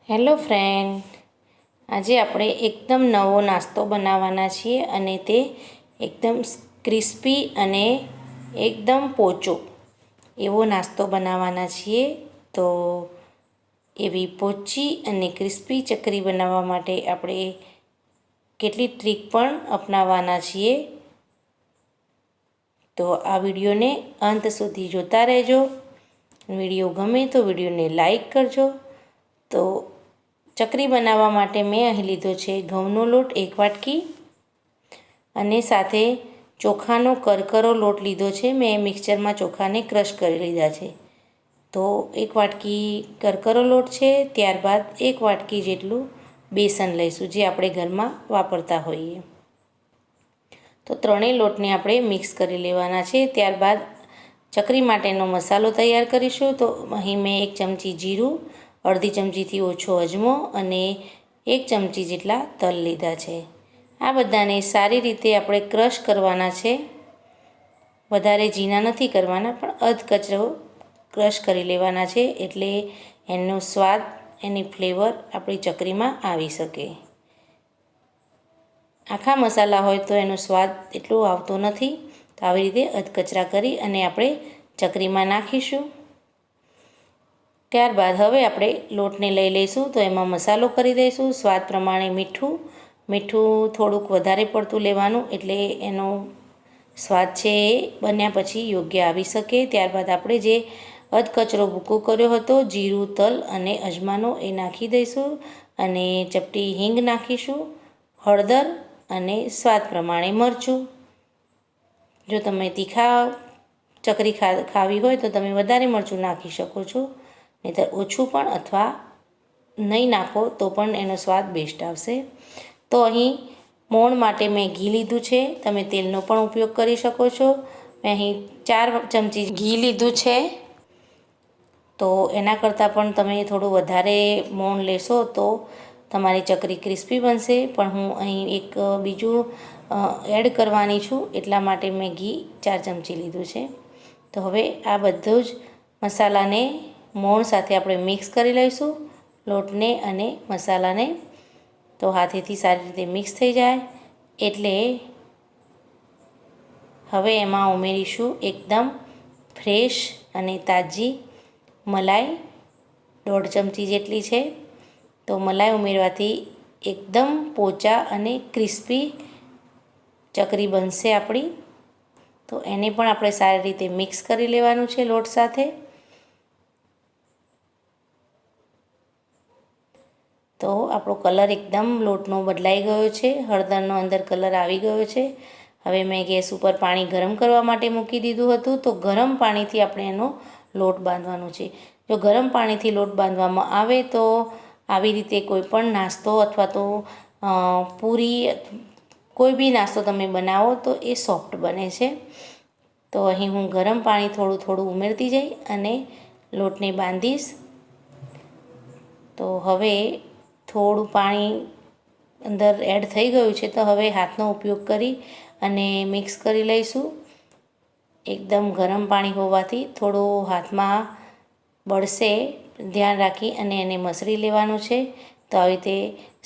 Hello friend, આજે આપણે એકદમ નવો નાસ્તો બનાવવાના છીએ અને તે એકદમ ક્રિસ્પી અને એકદમ પોચો એવો નાસ્તો બનાવવાના છીએ. તો એવી પોચી અને ક્રિસ્પી ચકરી બનાવવા માટે આપણે કેટલી ટ્રીક પણ અપનાવવાના છીએ. તો આ વિડીયોને અંત સુધી જોતા રહેજો. વિડીયો ગમે તો વિડીયોને લાઈક કરજો. તો ચકરી બનાવવા માટે મેં અહીં લીધો છે ઘઉંનો લોટ 1 વાટકી અને સાથે ચોખાનો કરકરો લોટ લીધો છે. મેં મિક્સરમાં ચોખાને ક્રશ કરી લીધા છે. તો 1 વાટકી કરકરો લોટ છે. ત્યારબાદ 1 વાટકી જેટલું બેસન લઈશું, જે આપણે ઘરમાં વાપરતા હોઈએ. તો ત્રણેય લોટને આપણે મિક્સ કરી લેવાના છે. ત્યારબાદ ચકરી માટેનો મસાલો તૈયાર કરીશું. તો અહીં મેં 1 ચમચી જીરું, અડધી ચમચીથી ઓછો અજમો અને 1 ચમચી જેટલા તલ લીધા છે. આ બધાને સારી રીતે આપણે ક્રશ કરવાના છે. વધારે ઝીણા નથી કરવાના, પણ અધકચરો ક્રશ કરી લેવાના છે, એટલે એનો સ્વાદ, એની ફ્લેવર આપણી ચકરીમાં આવી શકે. આખા મસાલા હોય તો એનો સ્વાદ એટલો આવતો નથી. તો આવી રીતે અધકચરા કરી અને આપણે ચકરીમાં નાખીશું. ત્યારબાદ હવે આપણે લોટને લઈ લઈશું. તો એમાં મસાલો કરી દઈશું. સ્વાદ પ્રમાણે મીઠું થોડુંક વધારે પડતું લેવાનું, એટલે એનો સ્વાદ છે એ બન્યા પછી યોગ્ય આવી શકે. ત્યારબાદ આપણે જે અધકચરો ભૂકો કર્યો હતો, જીરું, તલ અને અજમાનો, એ નાખી દઈશું અને ચપટી હિંગ નાખીશું, હળદર અને સ્વાદ પ્રમાણે મરચું. જો તમે તીખા ચકરી ખાવી હોય તો તમે વધારે મરચું નાખી શકો છો, નહીંતર ઓછું પણ અથવા નહીં નાખો તો પણ એનો સ્વાદ બેસ્ટ આવશે. તો અહીં મોણ માટે મેં ઘી લીધું છે. તમે તેલનો પણ ઉપયોગ કરી શકો છો. મેં અહીં 4 ચમચી ઘી લીધું છે. તો એના કરતાં પણ તમે થોડું વધારે મોણ લેશો તો તમારી ચકરી ક્રિસ્પી બનશે. પણ હું અહીં એક બીજું એડ કરવાની છું, એટલા માટે મેં ઘી 4 ચમચી લીધું છે. તો હવે આ બધું જ મસાલાને મોણ સાથે આપણે મિક્સ કરી લઈશું, લોટને અને મસાલાને. તો હાથેથી સારી રીતે મિક્સ થઈ જાય એટલે હવે એમાં ઉમેરીશું એકદમ ફ્રેશ અને તાજી મલાઈ, 1.5 ચમચી જેટલી છે. તો મલાઈ ઉમેરવાથી એકદમ પોચા અને ક્રિસ્પી ચકરી બનશે આપણી. તો એને પણ આપણે સારી રીતે મિક્સ કરી લેવાનું છે લોટ સાથે. તો આપણો કલર એકદમ લોટનો બદલાઈ ગયો છે, હળદરનો અંદર કલર આવી ગયો છે. હવે મેં ગેસ ઉપર પાણી ગરમ કરવા માટે મૂકી દીધું હતું. તો ગરમ પાણીથી આપણે એનો લોટ બાંધવાનો છે. જો ગરમ પાણીથી લોટ બાંધવામાં આવે તો આવી રીતે કોઈ પણ નાસ્તો અથવા તો પૂરી, કોઈ બી નાસ્તો તમે બનાવો તો એ સોફ્ટ બને છે. તો અહીં હું ગરમ પાણી થોડું થોડું ઉમેરતી જઈ અને લોટને બાંધીશ. તો હવે થોડું પાણી અંદર એડ થઈ ગયું છે. તો હવે હાથનો ઉપયોગ કરી અને મિક્સ કરી લઈશું. એકદમ ગરમ પાણી હોવાથી થોડું હાથમાં બળશે, ધ્યાન રાખી અને એને મસળી લેવાનું છે. તો આવી રીતે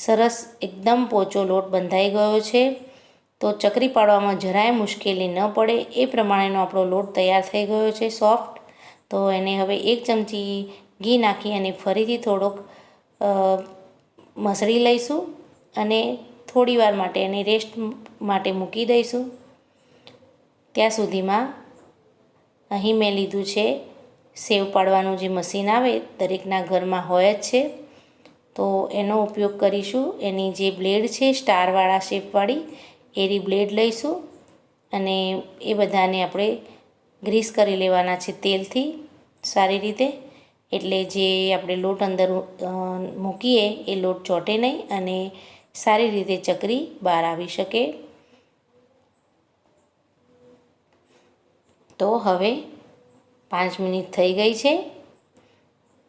સરસ એકદમ પોચો લોટ બંધાઈ ગયો છે. તો ચકરી પાડવામાં જરાય મુશ્કેલી ન પડે એ પ્રમાણેનો આપણો લોટ તૈયાર થઈ ગયો છે, સોફ્ટ. તો એને હવે 1 ચમચી ઘી નાખી અને ફરીથી થોડોક મસળી લઈશું અને થોડી વાર માટે એને રેસ્ટ માટે મૂકી દઈશું. ત્યાં સુધીમાં અહીં મેં લીધું છે સેવ પાડવાનું જે મશીન આવે, દરેકના ઘરમાં હોય જ છે. તો એનો ઉપયોગ કરીશું. એની જે બ્લેડ છે સ્ટારવાળા શેપવાળી, એની બ્લેડ લઈશું અને એ બધાને આપણે ગ્રીસ કરી લેવાના છે તેલથી સારી રીતે, એટલે જે આપણે લોટ અંદર મૂકીએ એ લોટ ચોંટે નહીં અને સારી રીતે ચકરી બહાર આવી શકે. તો હવે 5 મિનિટ થઈ ગઈ છે.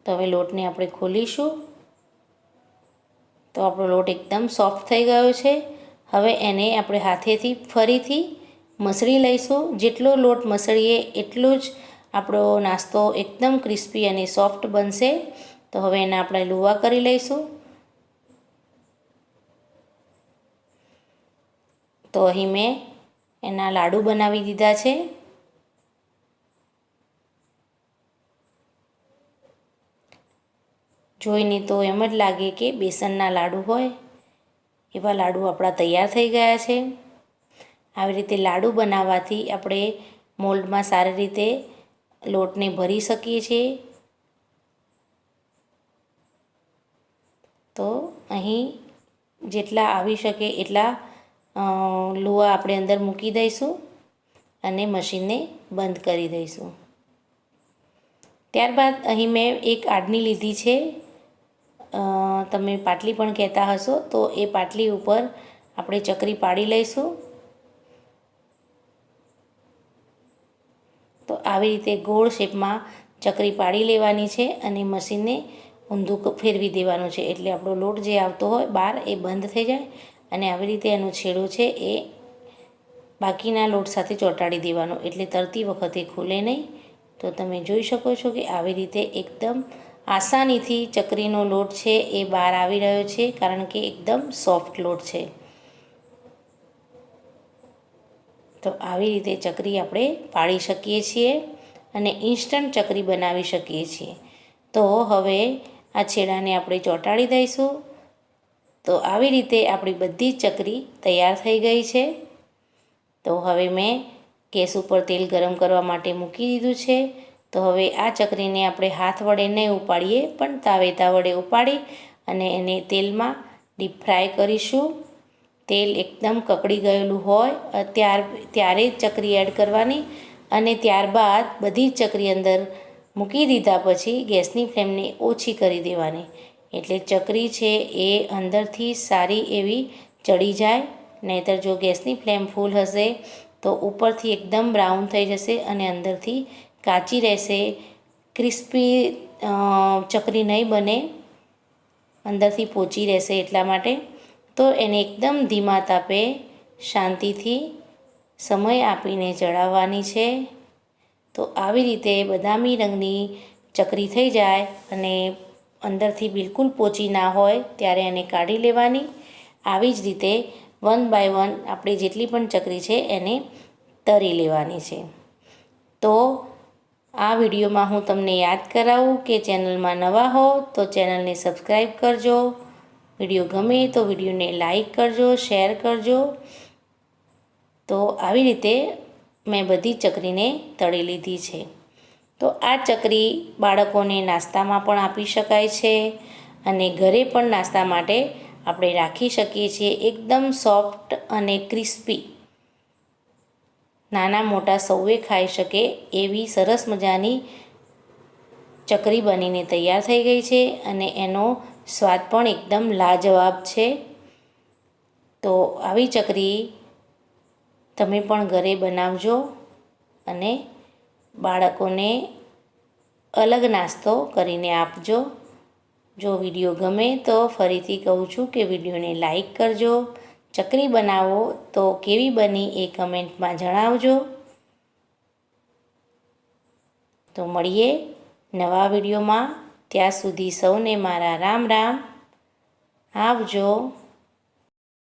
તો હવે લોટને આપણે ખોલીશું. તો આપણો લોટ એકદમ સોફ્ટ થઈ ગયો છે. હવે એને આપણે હાથેથી ફરીથી મસળી લઈશું. જેટલો લોટ મસળીએ એટલો જ આપણો નાસ્તો એકદમ ક્રિસ્પી અને સોફ્ટ બનશે. તો હવે એના આપણે લુવા કરી લઈશું. તો અહીં મેં એના લાડુ બનાવી દીધા છે. જોઈને તો એમ જ લાગે કે બેસનના લાડુ હોય એવા લાડુ આપણા તૈયાર થઈ ગયા છે. આવી રીતે લાડુ બનાવવાથી આપણે મોલ્ડમાં સારી રીતે લોટને ભરી શકીએ છીએ. તો અહીં જેટલા આવી શકે એટલા લુવા આપણે અંદર મૂકી દઈશું અને મશીનને બંધ કરી દઈશું. ત્યારબાદ અહીં મેં એક આડની લીધી છે, તમે પાટલી પણ કહેતા હશો. તો એ પાટલી ઉપર આપણે ચકરી પાડી લઈશું. તો આવી રીતે ગોળ શેપમાં ચકરી પાડી લેવાની છે અને મશીનને ઊંધું ફેરવી દેવાનું છે, એટલે આપણો લોટ જે આવતો હોય બહાર એ બંધ થઈ જાય. અને આવી રીતે એનો છેડો છે એ બાકીના લોટ સાથે ચોંટાડી દેવાનો, એટલે તરતી વખતે ખુલે નહીં. તો તમે જોઈ શકો છો કે આવી રીતે એકદમ આસાનીથી ચકરીનો લોટ છે એ બહાર આવી રહ્યો છે, કારણ કે એકદમ સોફ્ટ લોટ છે. તો આવી રીતે ચકરી આપણે પાડી શકીએ છીએ અને ઇન્સ્ટન્ટ ચકરી બનાવી શકીએ છીએ. તો હવે આ છેડાને આપણે ચોંટાડી દઈશું. તો આવી રીતે આપણી બધી જ ચકરી તૈયાર થઈ ગઈ છે. તો હવે મેં ગેસ ઉપર તેલ ગરમ કરવા માટે મૂકી દીધું છે. તો હવે આ ચકરીને આપણે હાથ વડે નહીં ઉપાડીએ, પણ તાવેતા વડે ઉપાડી અને એને તેલમાં ડીપ ફ્રાય કરીશું. તેલ એકદમ કકડી ગયેલું હોય ત્યારે જ ચકરી એડ કરવાની અને ત્યારબાદ બધી જ ચકરી અંદર મૂકી દીધા પછી ગેસની ફ્લેમને ઓછી કરી દેવાની, એટલે ચકરી છે એ અંદરથી સારી એવી ચડી જાય. નહીંતર જો ગેસની ફ્લેમ ફૂલ હશે તો ઉપરથી એકદમ બ્રાઉન થઈ જશે અને અંદરથી કાચી રહેશે. ક્રિસ્પી ચકરી નહીં બને, અંદરથી પોચી રહેશે. એટલા માટે તો એને એકદમ ધીમા તાપે શાંતિથી સમય આપીને ચડાવવાની છે. તો આવી રીતે બદામી રંગની ચકરી થઈ જાય અને અંદરથી બિલકુલ પોચી ના હોય ત્યારે એને કાઢી લેવાની. આવી જ રીતે 1 બાય 1 આપણે જેટલી પણ ચકરી છે એને તળી લેવાની છે. તો આ વિડીયોમાં હું તમને યાદ કરાવું કે ચેનલમાં નવા હો તો ચેનલને સબસ્ક્રાઈબ કરજો. વિડીયો ગમે તો વિડીયોને લાઈક કરજો, શેર કરજો. તો આવી રીતે મેં બધી ચકરીને તળી લીધી છે. તો આ ચકરી બાળકોને નાસ્તામાં પણ આપી શકાય છે અને ઘરે પણ નાસ્તા માટે આપણે રાખી શકીએ છીએ. એકદમ સોફ્ટ અને ક્રિસ્પી, નાના મોટા સૌએ ખાઈ શકે એવી સરસ મજાની ચકરી બનીને તૈયાર થઈ ગઈ છે અને એનો સ્વાદ પણ એકદમ લાજવાબ છે. તો આવી ચકરી તમે પણ ઘરે બનાવજો અને બાળકોને અલગ નાસ્તો કરીને આપજો. જો વિડીયો ગમે તો ફરીથી કહું છું કે વિડીયોને લાઈક કરજો. ચકરી બનાવો તો કેવી બની એ કમેન્ટમાં જણાવજો. તો મળીએ નવા વિડીયોમાં. ત્યાં સુધી સૌને મારા રામ રામ. આવજો.